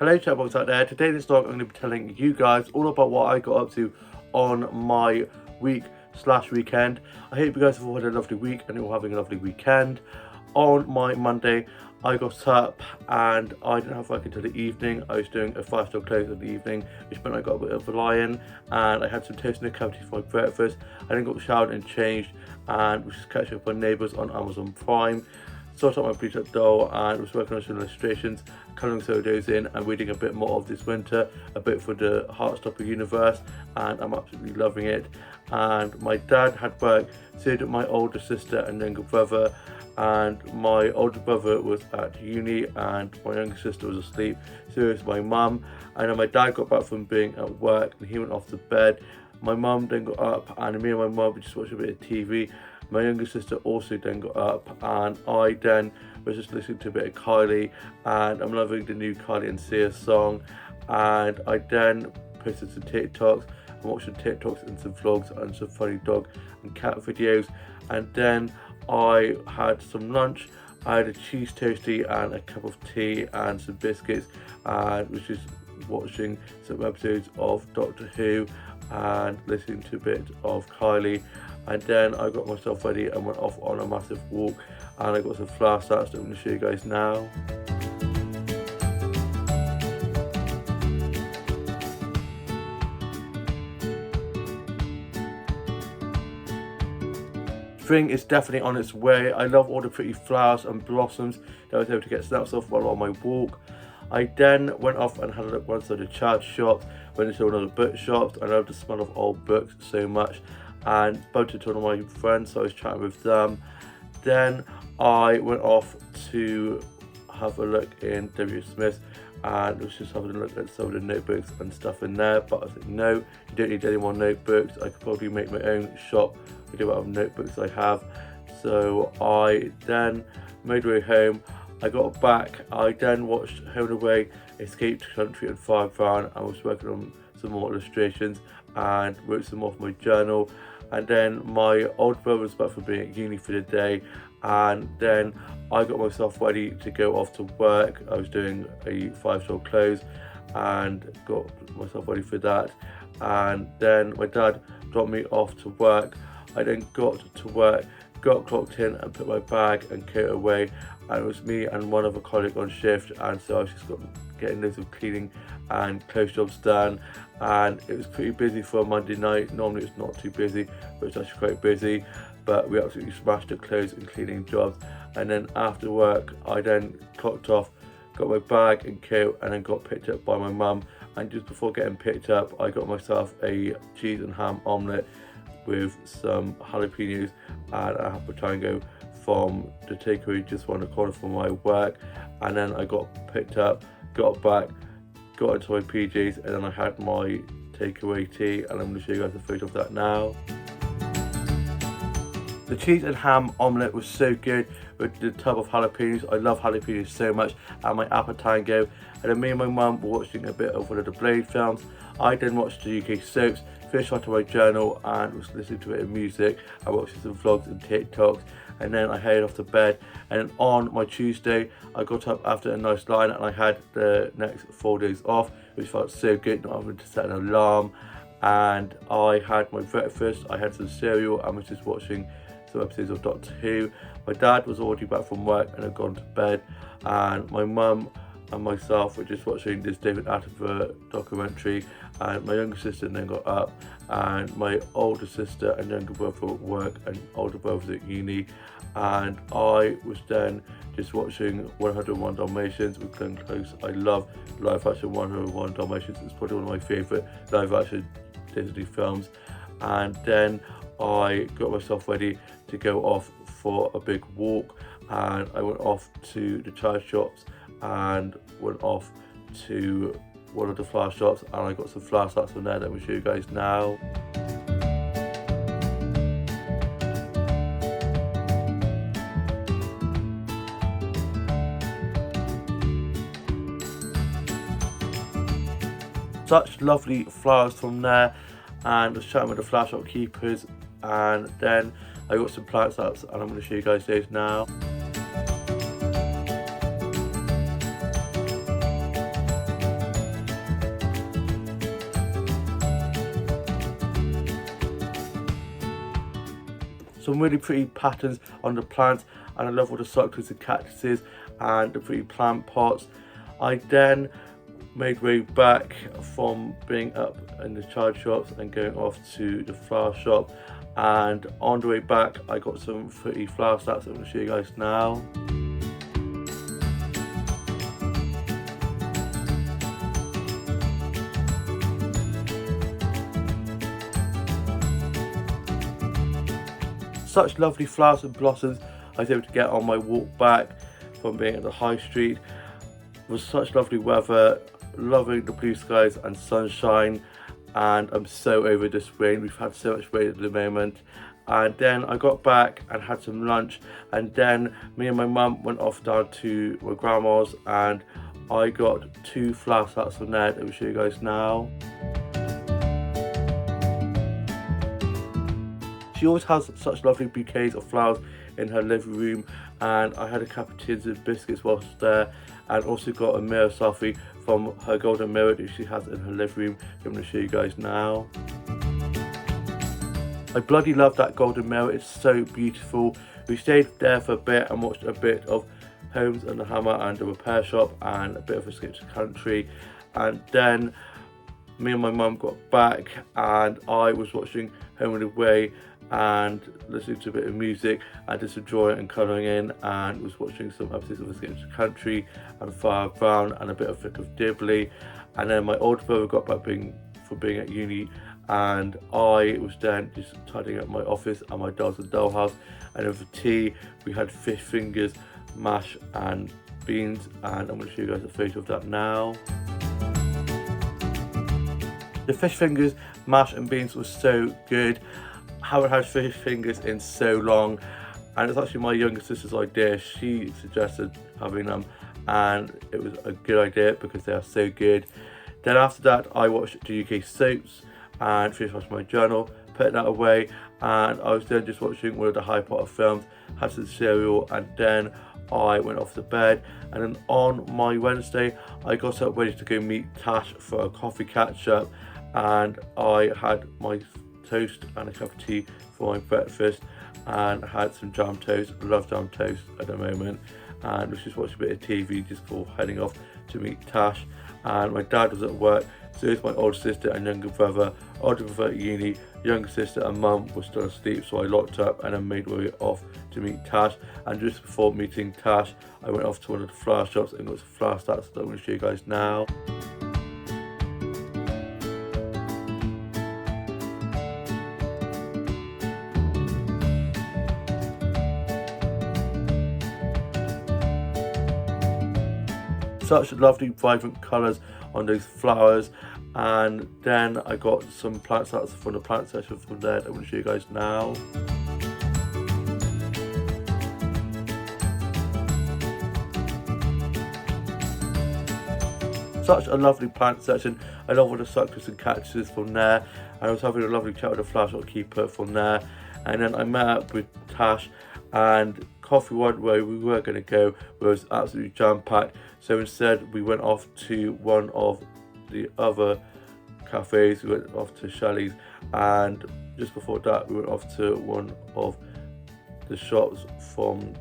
Hello chatbox out there. Today in this vlog I'm going to be telling you guys all about what I got up to on my week/weekend. I hope you guys have all had a lovely week and you're all having a lovely weekend. On my Monday I got up and I didn't have work until the evening. I was doing a 5-star close in the evening, which meant I got a bit of a lie-in, and I had some toast and a cup of tea for my breakfast. I then got showered and changed and was just catching up with my neighbours on Amazon Prime. Sorted out my bleach up doll and was working on some illustrations, colouring some of those in and reading a bit more of this winter, a bit for the Heartstopper universe, and I'm absolutely loving it. And my dad had work, so did my older sister and younger brother, and my older brother was at uni and my younger sister was asleep, so was my mum. And then my dad got back from being at work and he went off to bed. My mum then got up and me and my mum just watched a bit of TV. My younger sister also then got up and I then was just listening to a bit of Kylie, and I'm loving the new Kylie and Sia song. And I then posted some TikToks and watched some TikToks and some vlogs and some funny dog and cat videos. And then I had some lunch. I had a cheese toastie and a cup of tea and some biscuits, and was just watching some episodes of Doctor Who and listening to a bit of Kylie. And then I got myself ready and went off on a massive walk, and I got some flower starts that I'm going to show you guys now. Spring is definitely on its way. I love all the pretty flowers and blossoms that I was able to get snaps of while on my walk. I then went off and had a look once at the charity shops, went into another book shops. I love the smell of old books so much, and bumped into one of my friends, so I was chatting with them. Then I went off to have a look in W. Smith's and was just having a look at some of the notebooks and stuff in there, but I was like, no, you don't need any more notebooks. I could probably make my own shop with the amount of notebooks I have. So I then made my way home. I got back, I then watched Home and Away, Escape to Country and Fire Brown, and was working on some more illustrations and wrote some more for my journal. And then my older brother was back from being at uni for the day, and then I got myself ready to go off to work. I was doing a 5-star close and got myself ready for that. And then my dad dropped me off to work. I then got to work, got clocked in and put my bag and coat away, and it was me and one other colleague on shift, and so I was just getting loads of cleaning and close jobs done. And it was pretty busy for a Monday night. Normally it's not too busy, but it's actually quite busy, but we absolutely smashed the clothes and cleaning jobs. And then after work I then clocked off, got my bag and coat, and then got picked up by my mum. And just before getting picked up I got myself a cheese and ham omelette with some jalapenos and a apple tango from the takeaway just around the corner from my work. And then I got picked up, got back, got into my PJs, and then I had my takeaway tea, and I'm going to show you guys a photo of that now. The cheese and ham omelette was so good with the tub of jalapenos. I love jalapenos so much, and my apple tango. And then me and my mum were watching a bit of one of the Blade films. I then watched the UK soaps, finished writing my journal, and was listening to a bit of music. I watched some vlogs and TikToks, and then I headed off to bed. And then on my Tuesday I got up after a nice line, and I had the next 4 days off, which felt so good, not having to set an alarm. And I had my breakfast, I had some cereal, and was just watching some episodes of Doctor Who. My dad was already back from work and had gone to bed, and my mum and myself were just watching this David Attenborough documentary. And my younger sister then got up, and my older sister and younger brother at work, and older brother's at uni. And I was then just watching 101 Dalmatians with Glenn Close. I love live action 101 Dalmatians. It's probably one of my favourite live action Disney films. And then I got myself ready to go off for a big walk, and I went off to the charity shops and went off to one of the flower shops, and I got some flower starts from there that I'm going to show you guys now. Such lovely flowers from there, and I was chatting with the flower shop keepers, and then I got some plant starts, and I'm going to show you guys those now. some really pretty patterns on the plants, and I love all the succulents and cactuses and the pretty plant pots. I then made way back from being up in the chard shops and going off to the flower shop, and on the way back I got some pretty flower stacks I'm going to show you guys now. Such lovely flowers and blossoms I was able to get on my walk back from being at the high street. It was such lovely weather, loving the blue skies and sunshine, and I'm so over this rain. We've had so much rain at the moment. And then I got back and had some lunch, and then me and my mum went off down to my grandma's, and I got 2 flower sets from there that I'll show you guys now. She always has such lovely bouquets of flowers in her living room, and I had a cup of tins and biscuits whilst there, and also got a mirror selfie from her golden mirror that she has in her living room that I'm going to show you guys now. I bloody love that golden mirror, it's so beautiful. We stayed there for a bit and watched a bit of Holmes and the Hammer and the Repair Shop and a bit of Escape to the Country, and then me and my mum got back and I was watching Home and Away and listening to a bit of music. I did some drawing and colouring in and was watching some episodes of Escape to the Country and Fire Brown and a bit of Vic of Dibley. And then my older brother got back from being at uni, and I was then just tidying up my office and my dolls and dollhouse. And then for tea we had fish fingers, mash and beans, and I'm going to show you guys a photo of that now. The fish fingers, mash and beans was so good. I haven't had fish fingers in so long, and it's actually my younger sister's idea. She suggested having them and it was a good idea because they are so good. Then after that I watched the UK soaps and finished watching my journal, put that away, and I was then just watching one of the Harry Potter films, had some cereal, and then I went off to bed. And then on my Wednesday I got up ready to go meet Tash for a coffee catch up, and I had my toast and a cup of tea for my breakfast and had some jam toast. I love jam toast at the moment, and was just watching a bit of TV just before heading off to meet Tash. And my dad was at work, so is my older sister and younger brother. Older brother at uni, younger sister and mum was still asleep, so I locked up and then made my way off to meet Tash. And just before meeting Tash I went off to one of the flower shops and got some flower stacks that I'm going to show you guys now. Such lovely vibrant colours on those flowers, and then I got some plant sets from the plant section from there that I'm going to show you guys now. Such a lovely plant section. I love all the succulents and cactuses from there, and I was having a lovely chat with the flower shop keeper from there. And then I met up with Tash, and coffee one way we were going to go was absolutely jam-packed, so instead we went off to one of the other cafes. We went off to Shelley's, and just before that we went off to one of the shops from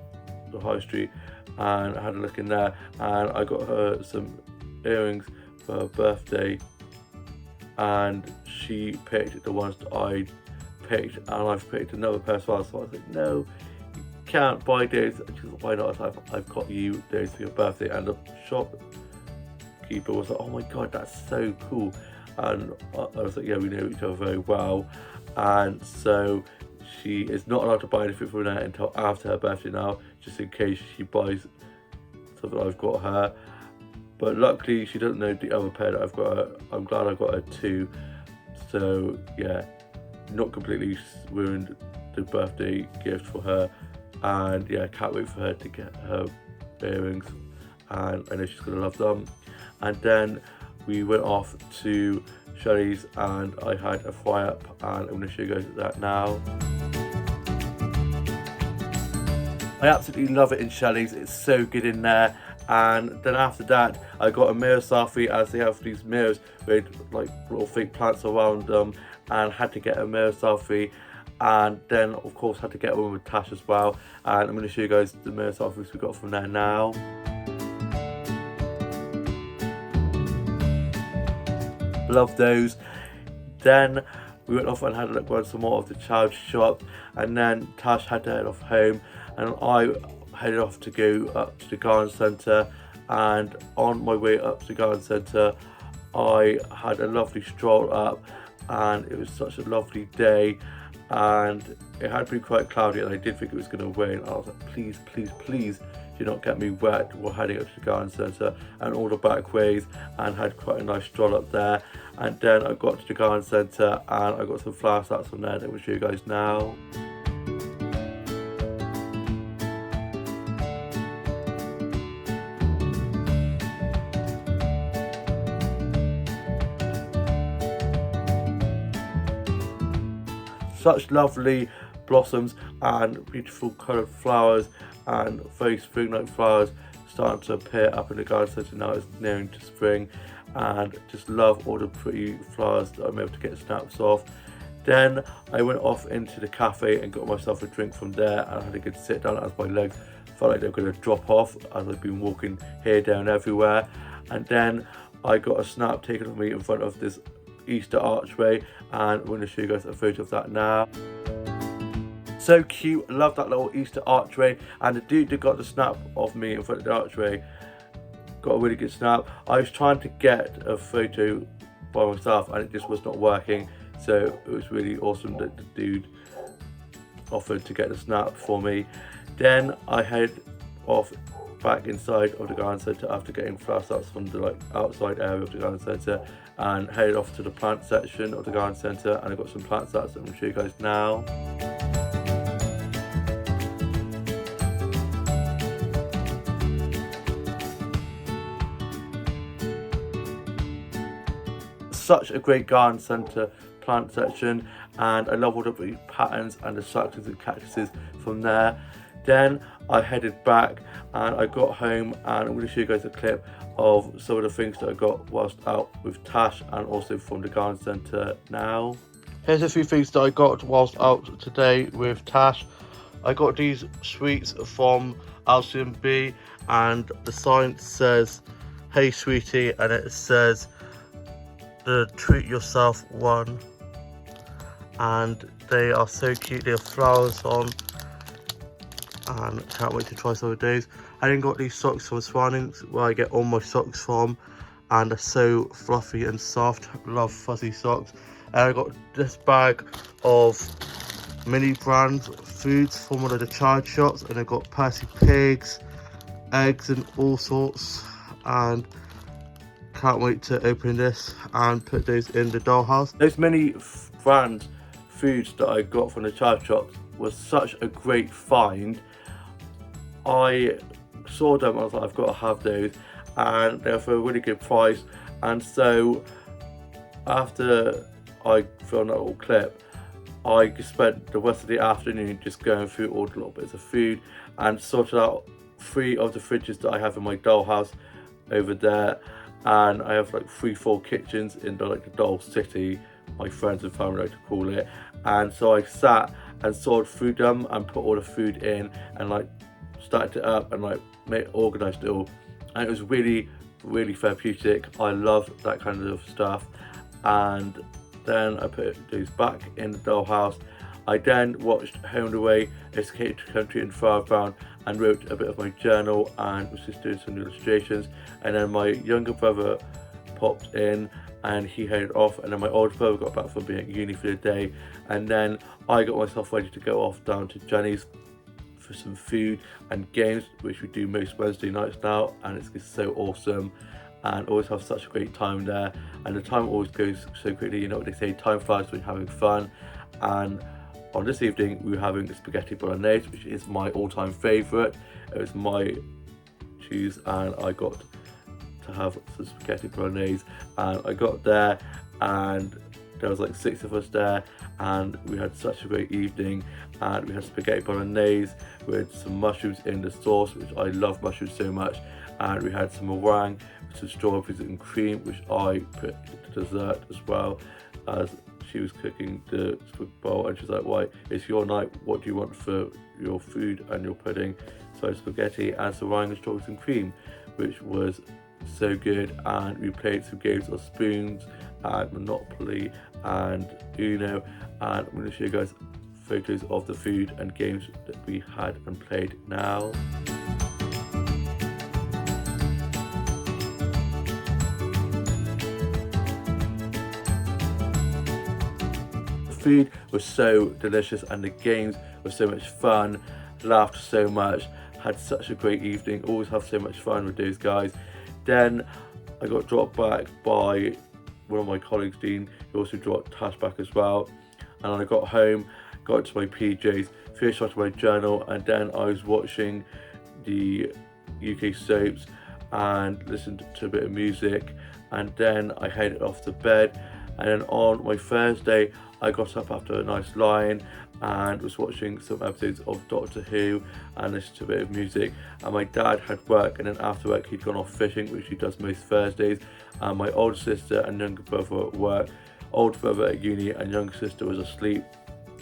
the high street and I had a look in there, and I got her some earrings for her birthday, and she picked the ones that I picked, and I've picked another pair as well. So I was like, no, you can't buy those. She's like, why not? I've got you those for your birthday. And the shopkeeper was like, oh my god, that's so cool. And I was like, yeah, we know each other very well, and so she is not allowed to buy anything from there until after her birthday now, just in case she buys something I've got her. But luckily she doesn't know the other pair that I've got her. I'm glad I got her too. So yeah, not completely ruined the birthday gift for her, and yeah, can't wait for her to get her earrings, and I know she's gonna love them. And then we went off to Shelley's and I had a fry up, and I'm going to show you guys that now. I absolutely love it in Shelley's, it's so good in there. And then after that I got a mirror selfie, as they have these mirrors with like little fake plants around them, and had to get a mirror selfie. and then of course had to get one with Tash as well, and I'm going to show you guys the most offers we got from there now. Love those. Then we went off and had a look around some more of the child shop, and then Tash had to head off home, and I headed off to go up to the garden centre. And on my way up to the garden centre, I had a lovely stroll up, and it was such a lovely day, and it had been quite cloudy, and I did think it was going to rain. I was like, please, please, please do not get me wet. We're heading up to the garden centre and all the back ways, and had quite a nice stroll up there. And then I got to the garden centre and I got some flower sets from there that I'll show you guys now. Such lovely blossoms and beautiful coloured flowers, and very spring-like flowers starting to appear up in the garden centre now. It's nearing to spring, and just love all the pretty flowers that I'm able to get snaps of. Then I went off into the cafe and got myself a drink from there, and I had a good sit down as my legs felt like they were going to drop off as I've been walking here, down, everywhere. And then I got a snap taken of me in front of this Easter archway, and I'm going to show you guys a photo of that now. So cute, love that little Easter archway, and the dude that got the snap of me in front of the archway got a really good snap. I was trying to get a photo by myself and it just was not working, so it was really awesome that the dude offered to get the snap for me. Then I head off back inside of the garden centre after getting flower sets from the outside area of the garden centre, and headed off to the plant section of the garden centre, and I got some plant sets that I'm going to show you guys now. Such a great garden centre plant section, and I love all the patterns and the succulents and cactuses from there. Then I headed back and I got home, and I'm going to show you guys a clip of some of the things that I got whilst out with Tash and also from the garden centre now. Here's a few things that I got whilst out today with Tash. I got these sweets from LCB, and the sign says, "Hey sweetie," and it says the treat yourself one, and they are so cute. They have flowers on, and can't wait to try some of those. I then got these socks from Swanings, where I get all my socks from, and they're so fluffy and soft. Love fuzzy socks. And I got this bag of mini brand foods from one of the child shops, and I got Percy Pigs, eggs and all sorts, and can't wait to open this and put those in the dollhouse. Those mini brand foods that I got from the child shops was such a great find. I saw them, I was like, I've got to have those, and they're for a really good price. And so after I filmed that little clip, I spent the rest of the afternoon just going through all the little bits of food and sorted out 3 of the fridges that I have in my dollhouse over there. And I have 3-4 kitchens in the doll city, my friends and family like to call it. And so I sat and sorted through them and put all the food in, and stacked it up and organised it all. And it was really, really therapeutic. I love that kind of stuff. And then I put those back in the dollhouse. I then watched Home and Away, Escape to Country and Firebound, and wrote a bit of my journal and was just doing some illustrations. And then my younger brother popped in and he headed off, and then my older brother got back from being at uni for the day, and then I got myself ready to go off down to Jenny's for some food and games, which we do most Wednesday nights now, and it's just so awesome and always have such a great time there. And the time always goes so quickly. You know what they say, time flies when you're having fun. And on this evening we were having spaghetti bolognese, which is my all-time favourite. It was my choose, and I got to have some spaghetti bolognese, and I got there and there was 6 of us there, and we had such a great evening. And we had spaghetti bolognese with some mushrooms in the sauce, which I love mushrooms so much, and we had some meringue with some strawberries and cream, which I put to dessert as well as she was cooking the spaghetti bowl, and she was like, right, it's your night, what do you want for your food and your pudding? So spaghetti and some Ryan strawberries and cream, which was so good. And we played some games of spoons and Monopoly and Uno, and I'm going to show you guys photos of the food and games that we had and played now. The food was so delicious and the games were so much fun, laughed so much, had such a great evening, always have so much fun with those guys. Then I got dropped back by one of my colleagues, Dean, who also dropped Tash back as well. And then I got home, got into my PJs, finished writing my journal, and then I was watching the UK soaps and listened to a bit of music, and then I headed off to bed. And then on my Thursday, I got up after a nice lie-in and was watching some episodes of Doctor Who and listened to a bit of music. And my dad had work, and then after work he'd gone off fishing, which he does most Thursdays. And my older sister and younger brother were at work, older brother at uni and younger sister was asleep.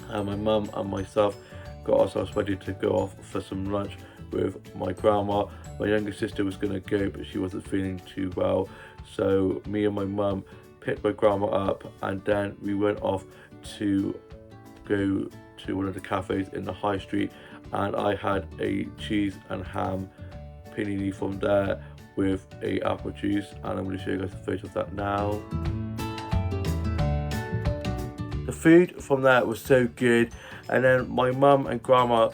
And my mum and myself got ourselves ready to go off for some lunch with my grandma. My younger sister was going to go, but she wasn't feeling too well, so me and my mum picked my grandma up, and then we went off to go to one of the cafes in the high street, and I had a cheese and ham panini from there with a apple juice, and I'm going to show you guys a photo of that now. The food from there was so good, and then my mum and grandma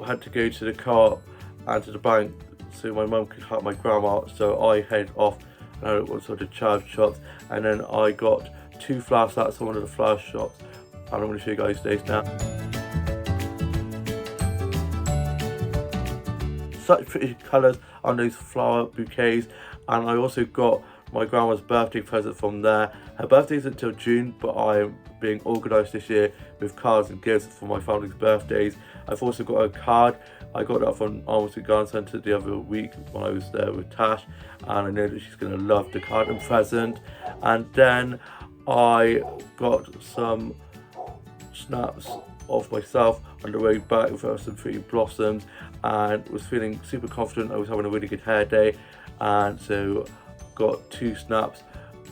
had to go to the car and to the bank so my mum could help my grandma, so I headed off and I went to the charity shops, and then I got 2 flower sets from one of the flower shops, and I'm going to show you guys those now. Such pretty colours on those flower bouquets, and I also got my grandma's birthday present from there. Her birthday isn't until June, but I am being organised this year with cards and gifts for my family's birthdays. I've also got a card. I got that from Armstrong Garden Centre the other week when I was there with Tash, and I know that she's going to love the card and present. And then I got some snaps of myself on the way back with some pretty blossoms, and was feeling super confident. I was having a really good hair day, and so got 2 snaps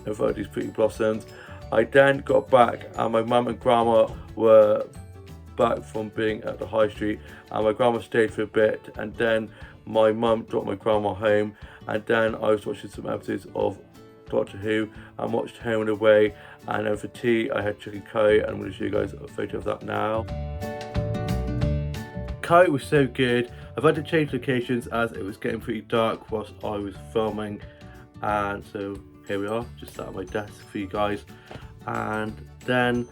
of these pretty blossoms. I then got back, and my mum and grandma were back from being at the high street, and my grandma stayed for a bit, and then my mum dropped my grandma home, and then I was watching some episodes of Doctor Who and watched Home and Away, and then for tea I had chicken curry, and I'm going to show you guys a photo of that now. Curry was so good. I've had to change locations as it was getting pretty dark whilst I was filming, and so here we are, just sat at my desk for you guys. And then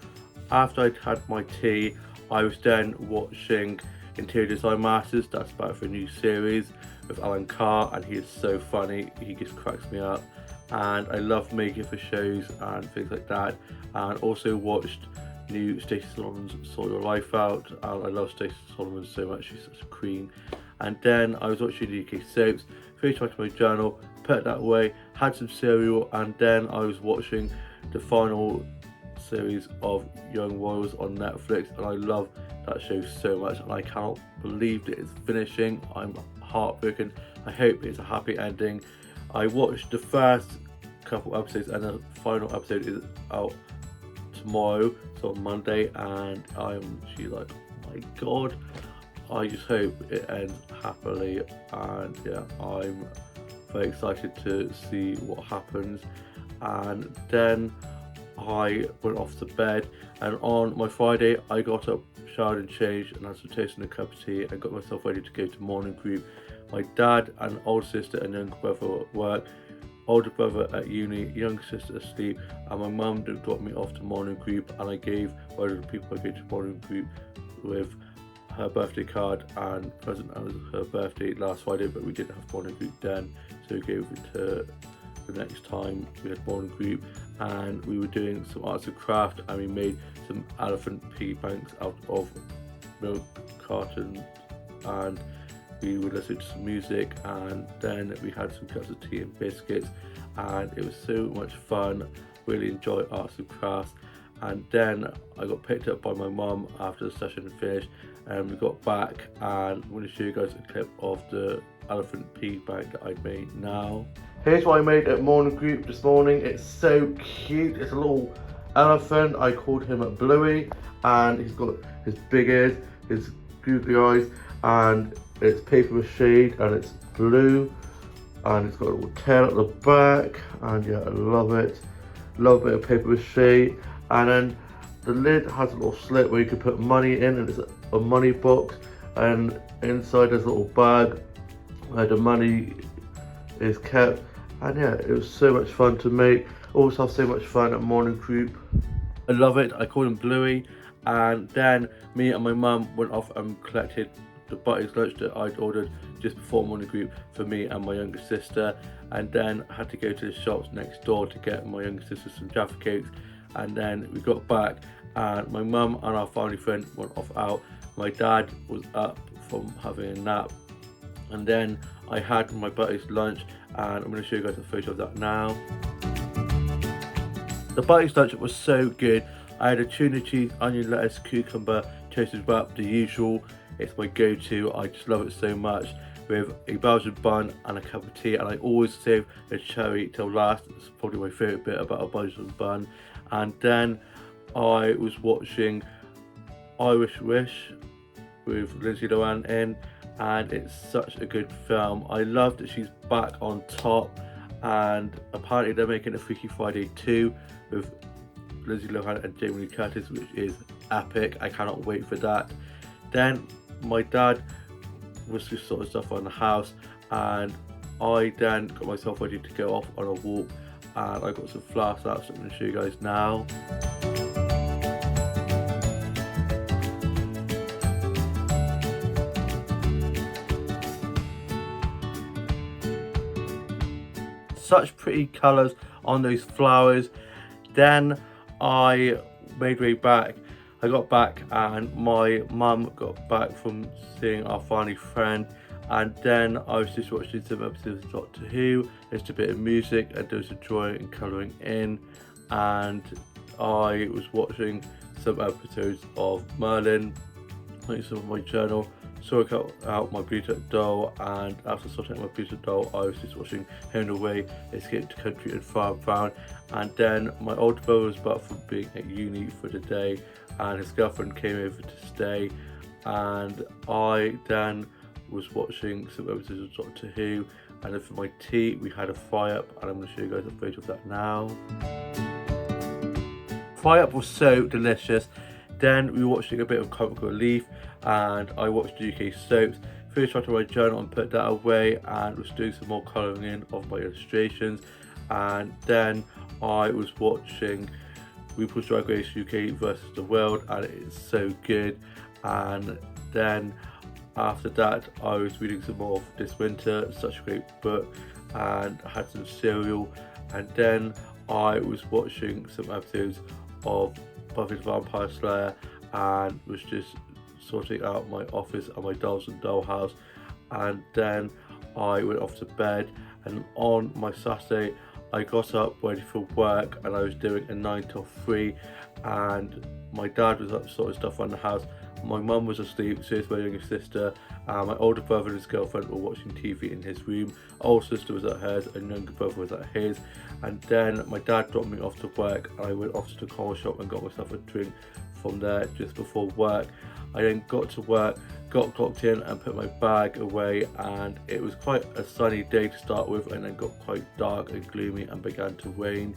after I'd had my tea, I was then watching Interior Design Masters. That's about for a new series with Alan Carr, and he is so funny, he just cracks me up. And I love making for shows and things like that, and also watched new Stacey Solomon's Sort Your Life Out, and I love Stacey Solomon so much, she's such a queen. And then I was watching the UK soaps, finished writing my journal, put it that away, had some cereal, and then I was watching the final series of Young Royals on Netflix, and I love that show so much, and I can't believe that it's finishing. I'm heartbroken. I hope it's a happy ending. I watched the first couple episodes, and the final episode is out tomorrow, so on Monday, and I'm like, oh my god, I just hope it ends happily. And yeah, I'm very excited to see what happens. And then I went off to bed, and on my Friday I got up, showered and changed, and had some toast and a cup of tea, and got myself ready to go to morning group. My dad and older sister and younger brother were at work, older brother at uni, younger sister asleep, and my mum dropped me off to morning group, and I gave one of the people I go to morning group with her birthday card and present as her birthday last Friday, but we didn't have morning group then, so we gave it to the next time we had morning group. And we were doing some arts and craft, and we made some elephant piggy banks out of milk cartons, and we would listen to some music, and then we had some cups of tea and biscuits, and it was so much fun. Really enjoyed arts and crafts. and then I got picked up by my mum after the session finished, and we got back, and I'm going to show you guys a clip of the elephant pee bag that I made now. Here's what I made at morning group this morning. It's so cute. It's a little elephant. I called him Bluey, and he's got his big ears, his googly eyes, and it's paper mache, and it's blue, and it's got a little tail at the back, and yeah, I love it. Love a bit of paper mache. And then the lid has a little slit where you can put money in, and it's a money box, and inside there's a little bag where the money is kept. And yeah, it was so much fun to make. Always have so much fun at morning group. I love it. I called him Bluey, and then me and my mum went off and collected the Butties lunch that I'd ordered just before morning group for me and my younger sister, and then I had to go to the shops next door to get my younger sister some Jaffa cakes. And then we got back, and my mum and our family friend went off out. My dad was up from having a nap, and then I had my Butties lunch, and I'm going to show you guys a photo of that now. The Butties lunch was so good. I had a tuna cheese, onion, lettuce, cucumber, toasted wrap, the usual. It's my go-to. I just love it so much, with a Belgian bun and a cup of tea, and I always save the cherry till last. It's probably my favourite bit about a Belgian bun. And then I was watching Irish Wish with Lindsay Lohan in, and it's such a good film. I love that she's back on top, and apparently they're making a Freaky Friday 2 with Lindsay Lohan and Jamie Lee Curtis, which is epic. I cannot wait for that. Then my dad was just sorting stuff on the house, and I then got myself ready to go off on a walk, and I got some flower snaps that I'm going to show you guys now. Such pretty colours on those flowers. Then I made way back. I got back, and my mum got back from seeing our family friend, and then I was just watching some episodes of Doctor Who. There's a bit of music, and there was a drawing and colouring in, and I was watching some episodes of Merlin, putting some of my journal, sorting out my Bluetooth doll, and after sorting out my Bluetooth doll, I was just watching Home and Away, Escape to Country and Far Brown. And then my older brother was back from being at uni for the day, and his girlfriend came over to stay, and I then was watching some episodes of Doctor Who. And then for my tea, we had a fry up, and I'm going to show you guys a photo of that now. Fry up was so delicious. Then we were watching a bit of Comic Relief, and I watched UK soaps. Finished writing my journal and put that away, and was doing some more colouring in of my illustrations. And then I was watching RuPaul's Drag Race UK versus the World, and it's so good. And then after that, I was reading some more of This Winter, such a great book, and had some cereal. And then I was watching some episodes of Buffy the Vampire Slayer, and was just sorting out my office and my dolls and dollhouse. And then I went off to bed, and on my Saturday I got up ready for work, and I was doing a 9 till 3, and my dad was up sorting stuff around the house. My mum was asleep, so was my younger sister, and my older brother and his girlfriend were watching TV in his room. Older sister was at hers, and younger brother was at his. And then my dad dropped me off to work, and I went off to the corner shop and got myself a drink from there just before work. I then got to work, got clocked in and put my bag away, and it was quite a sunny day to start with, and then got quite dark and gloomy and began to rain,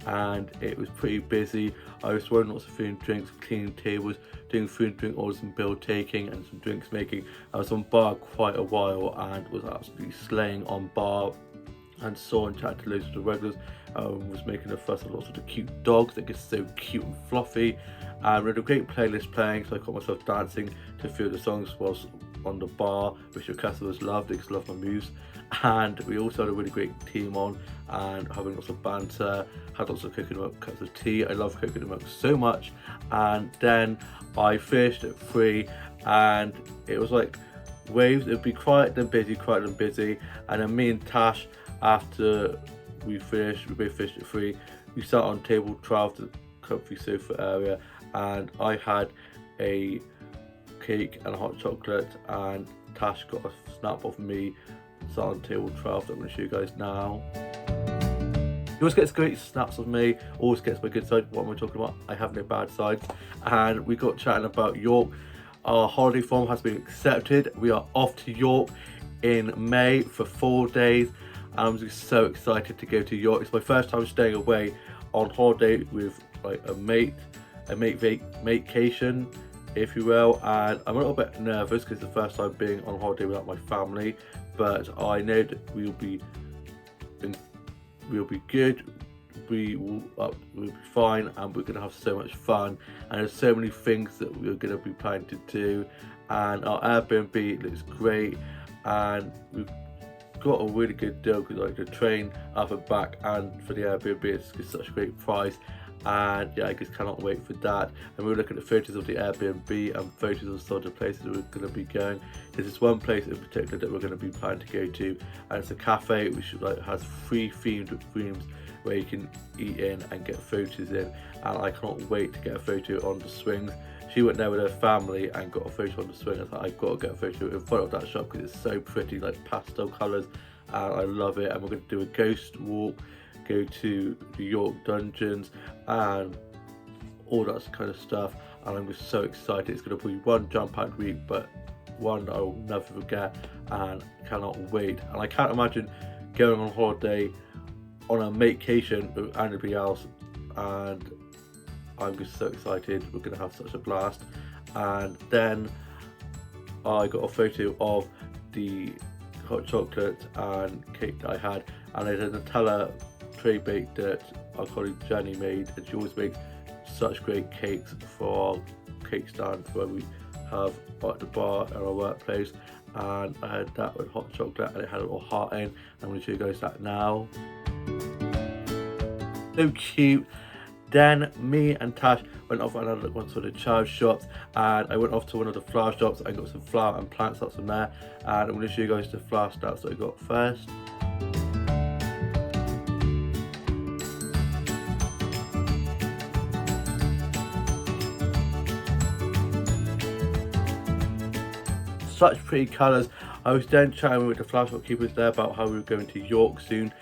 and it was pretty busy. I was throwing lots of food and drinks, cleaning tables, doing food and drink orders and bill taking and some drinks making. I was on bar quite a while and was absolutely slaying on bar, and saw and chatted to loads of the regulars. Was making a fuss of lots of the cute dogs that get so cute and fluffy. We had a great playlist playing, so I caught myself dancing to a few of the songs whilst on the bar, which your customers loved because they love my moves. And we also had a really great team on, and having lots of banter, had lots of coconut milk cups of tea. I love coconut milk so much. And then I finished at 3, and it was like waves. It would be quiet then busy, quiet then busy. And then me and Tash, after we both finished at 3, we sat on table 12 to comfy sofa area, and I had a cake and a hot chocolate, and Tash got a snap of me sat on table 12 that I'm going to show you guys now. He always gets great snaps of me, always gets my good side. What am I talking about? I have no bad sides. And we got chatting about York. Our holiday form has been accepted. We are off to York in May for 4 days, and I'm just so excited to go to York. It's my first time staying away on holiday with like a matecation, if you will, and I'm a little bit nervous because it's the first time being on holiday without my family, but I know that we'll be good. We will we'll be fine, and we're gonna have so much fun, and there's so many things that we're gonna be planning to do, and our Airbnb looks great, and we've got a really good deal because like the train up and back, and for the Airbnb it's such a great price, and yeah, I just cannot wait for that. And we're looking at photos of the Airbnb and photos of sort of places that we're going to be going. There's one place in particular that we're going to be planning to go to, and it's a cafe which like has 3 themed rooms where you can eat in and get photos in, and I cannot wait to get a photo on the swings. She went there with her family and got a photo on the swing. I thought I've got to get a photo in front of that shop because it's so pretty, like pastel colours, and I love it. And we're going to do a ghost walk, go to the York dungeons and all that kind of stuff, and I'm just so excited. It's going to be one jam-packed week, but one that I will never forget, and cannot wait. And I can't imagine going on holiday on a vacation with anybody else, and I'm just so excited. We're going to have such a blast. And then I got a photo of the hot chocolate and cake that I had, and I did a Nutella tray bake that our colleague Jenny made, and she always makes such great cakes for our cake stand where we have at the bar at our workplace, and I had that with hot chocolate, and it had a little heart in. I'm going to show you guys that now. So cute. Then me and Tash went off and had a look once for the charity shops, and I went off to one of the flower shops and got some flower and plant stats from there, and I'm going to show you guys the flower stats that I got first. Such pretty colours. I was then chatting with the flower shop keepers there about how we were going to York soon,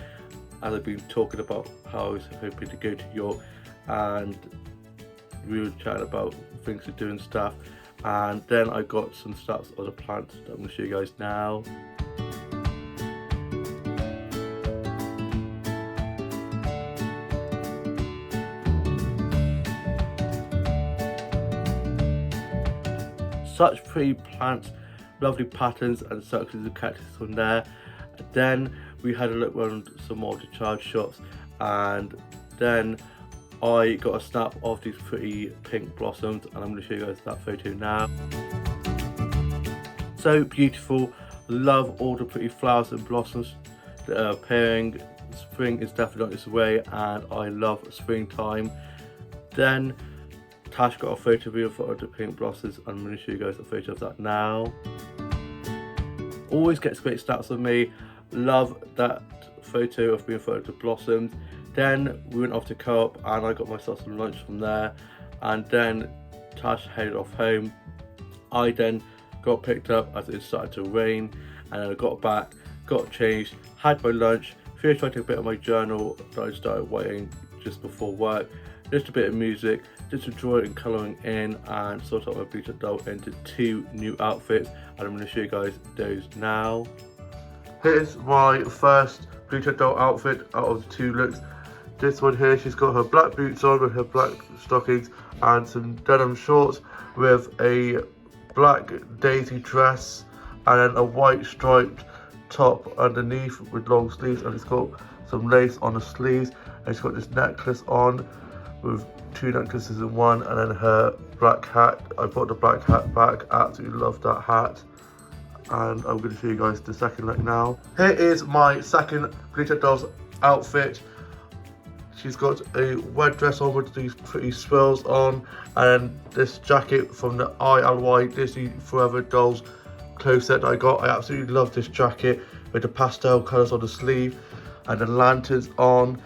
as I've been talking about how I was hoping to go to York, and we were chatting about things to do and stuff, and then I got some stats of the plants that I'm going to show you guys now. Such pretty plants, lovely patterns and circles of cactus from there. Then we had a look around some more of the charity shops, and then I got a snap of these pretty pink blossoms, and I'm going to show you guys that photo now. So beautiful. Love all the pretty flowers and blossoms that are appearing. Spring is definitely on its way, and I love springtime. Then Tash got a photo of me of the pink blossoms, and I'm going to show you guys a photo of that now. Always gets great stats of me. Love that photo of me in front of the blossoms. Then we went off to Co-op, and I got myself some lunch from there, and then Tash headed off home. I then got picked up as it started to rain, and then I got back, got changed, had my lunch, finished writing a bit of my journal that I started writing just before work, just a bit of music, just some drawing and colouring in, and sort out my Bleach Doll into 2 new outfits, and I'm going to show you guys those now. Here's my first Bleach Doll outfit out of the 2 looks. This one here, she's got her black boots on with her black stockings and some denim shorts with a black daisy dress and then a white striped top underneath with long sleeves, and it's got some lace on the sleeves, and she's got this necklace on with 2 necklaces in one, and then her black hat. I put the black hat back, absolutely love that hat, and I'm going to show you guys the second look now. Here is my second Bleach Dolls outfit. She's got a red dress on with these pretty swirls on, and this jacket from the ILY Disney Forever Dolls clothes set that I got. I absolutely love this jacket with the pastel colours on the sleeve and the lanterns on,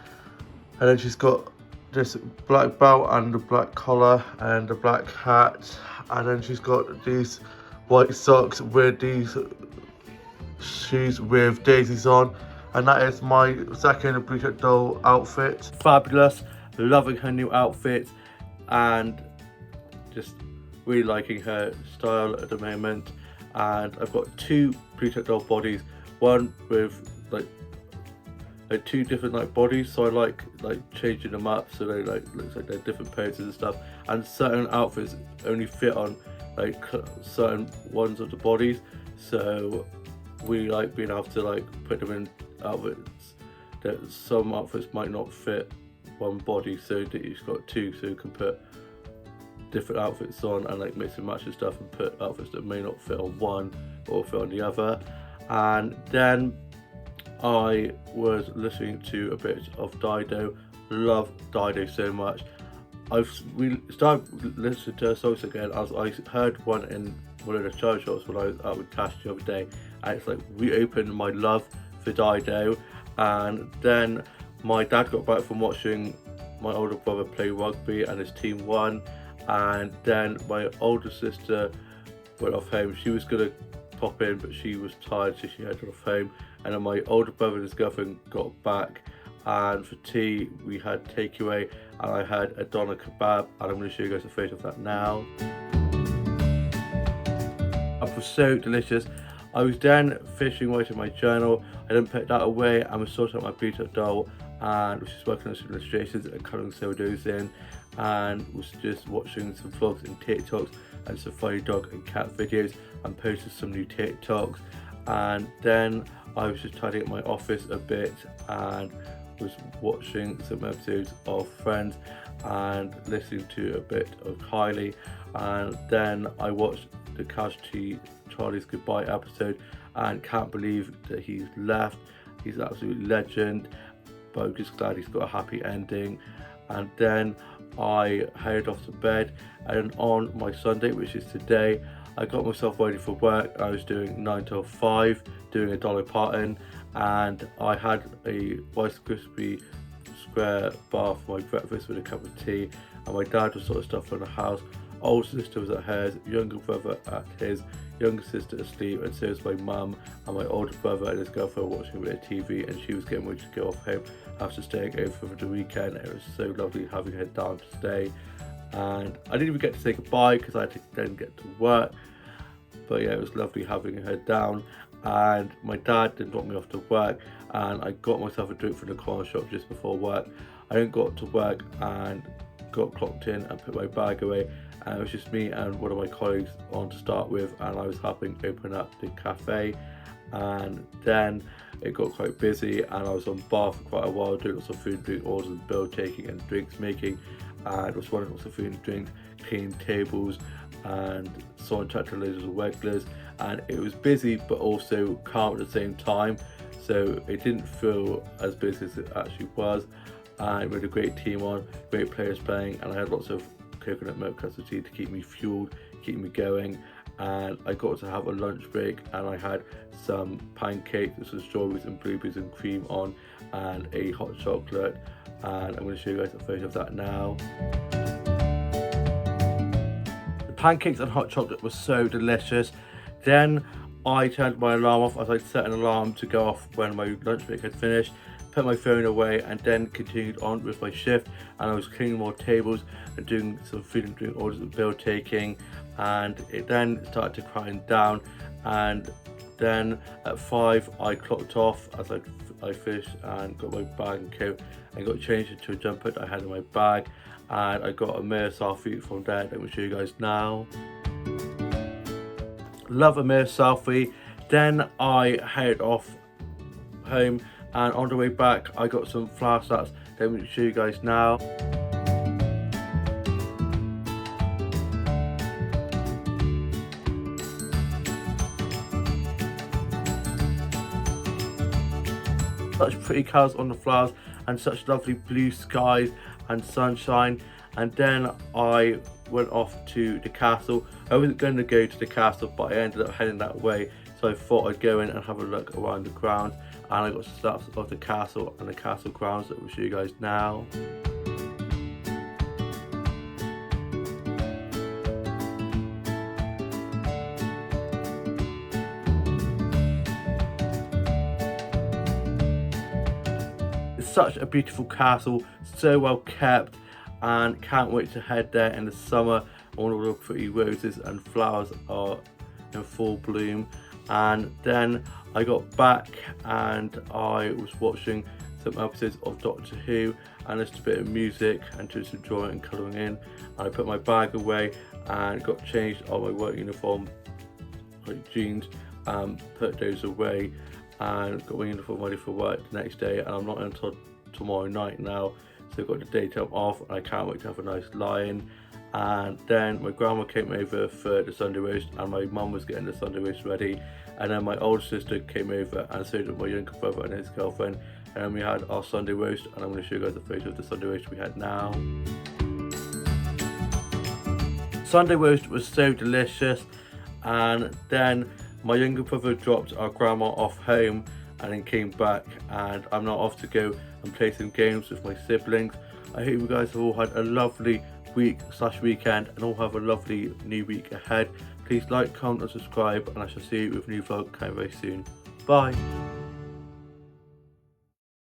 and then she's got this black belt and the black collar and the black hat, and then she's got these white socks with these shoes with daisies on, and that is my second Bridget Doll outfit. Fabulous, loving her new outfit and just really liking her style at the moment. And I've got two Bridget Doll bodies, one with like two different like bodies, so I like changing them up so they looks like they're different poses and stuff, and certain outfits only fit on like certain ones of the bodies, so we like being able to like put them in outfits that some outfits might not fit one body, so that you've got two, so you can put different outfits on and like mix and match and stuff, and put outfits that may not fit on one or fit on the other. And then I was listening to a bit of Dido. Love Dido so much. We started listening to her songs again as I heard one in one of the charity shops when I was out with Cash the other day, and it's like reopened my love for Dido. And then my dad got back from watching my older brother play rugby and his team won, and then my older sister went off home. She was gonna pop in but she was tired, so she headed off home. And then my older brother and his girlfriend got back, and for tea we had takeaway, and I had a doner kebab, and I'm going to show you guys a photo of that now. It was so delicious. I was then finishing writing my journal. I then put that away and was sorting out my Bridget Doll, and was just working on some illustrations and colouring some of those in, and was just watching some vlogs and TikToks and some funny dog and cat videos, and posted some new TikToks. And then I was just tidying up my office a bit and was watching some episodes of Friends and listening to a bit of Kylie. And then I watched the Casualty Charlie's Goodbye episode and can't believe that he's left. He's an absolute legend, but I'm just glad he's got a happy ending. And then I headed off to bed, and on my Sunday, which is today, I got myself ready for work. I was doing 9 till 5, doing a Dolly Parton, and I had a Rice Krispie square bar for my breakfast with a cup of tea, and my dad was sort of stuff in the house. Older sister was at hers, younger brother at his, younger sister asleep, and so was my mum, and my older brother and his girlfriend were watching a bit of TV, and she was getting ready to go off home after staying over for the weekend. It was so lovely having her down to stay. And I didn't even get to say goodbye because I had to then get to work, but yeah, it was lovely having her down. And my dad didn't drop me off to work, and I got myself a drink from the corner shop just before work. I then got to work and got clocked in and put my bag away, and it was just me and one of my colleagues on to start with, and I was helping open up the cafe. And then it got quite busy, and I was on bar for quite a while doing lots of food and drink orders and bill taking and drinks making, and was running lots of food and drinks, cleaning tables, and saw and chat to loads of regulars. And it was busy but also calm at the same time, so it didn't feel as busy as it actually was. And we had a great team on, great players playing, and I had lots of coconut milk cups of tea to keep me fueled, keep me going. And I got to have a lunch break, and I had some pancakes with some strawberries and blueberries and cream on, and a hot chocolate, and I'm going to show you guys a photo of that now. The pancakes and hot chocolate were so delicious. Then I turned my alarm off as I'd set an alarm to go off when my lunch break had finished, put my phone away, and then continued on with my shift. And I was cleaning more tables and doing some food and drink orders and bill taking, and it then started to quieten down. And then at 5 I clocked off as I finished and got my bag and coat and got changed into a jumper that I had in my bag, and I got a mirror selfie from there that I'm going to show you guys now. Love a mirror selfie. Then I headed off home, and on the way back I got some flower stats that I'm going to show you guys now. Such pretty colours on the flowers, and such lovely blue skies and sunshine. And then I went off to the castle. I wasn't going to go to the castle, but I ended up heading that way, so I thought I'd go in and have a look around the grounds, and I got snaps of the castle and the castle grounds that we'll show you guys now. It's such a beautiful castle, so well kept, and can't wait to head there in the summer when all the pretty roses and flowers are in full bloom. And then I got back and I was watching some episodes of Doctor Who and listened to a bit of music and just enjoying and colouring in. And I put my bag away and got changed on my work uniform, like jeans, put those away and got my uniform ready for work the next day. And I'm not in until tomorrow night now, so I've got the daytime off and I can't wait to have a nice lie-in. And then my grandma came over for the Sunday roast and my mum was getting the Sunday roast ready, and then my older sister came over and so did my younger brother and his girlfriend, and then we had our Sunday roast, and I'm going to show you guys a photo of the Sunday roast we had now. Sunday roast was so delicious, and then my younger brother dropped our grandma off home and then came back, and I'm now off to go and play some games with my siblings. I hope you guys have all had a lovely week/weekend and all have a lovely new week ahead. Please like, comment and subscribe, and I shall see you with a new vlog coming very soon. Bye.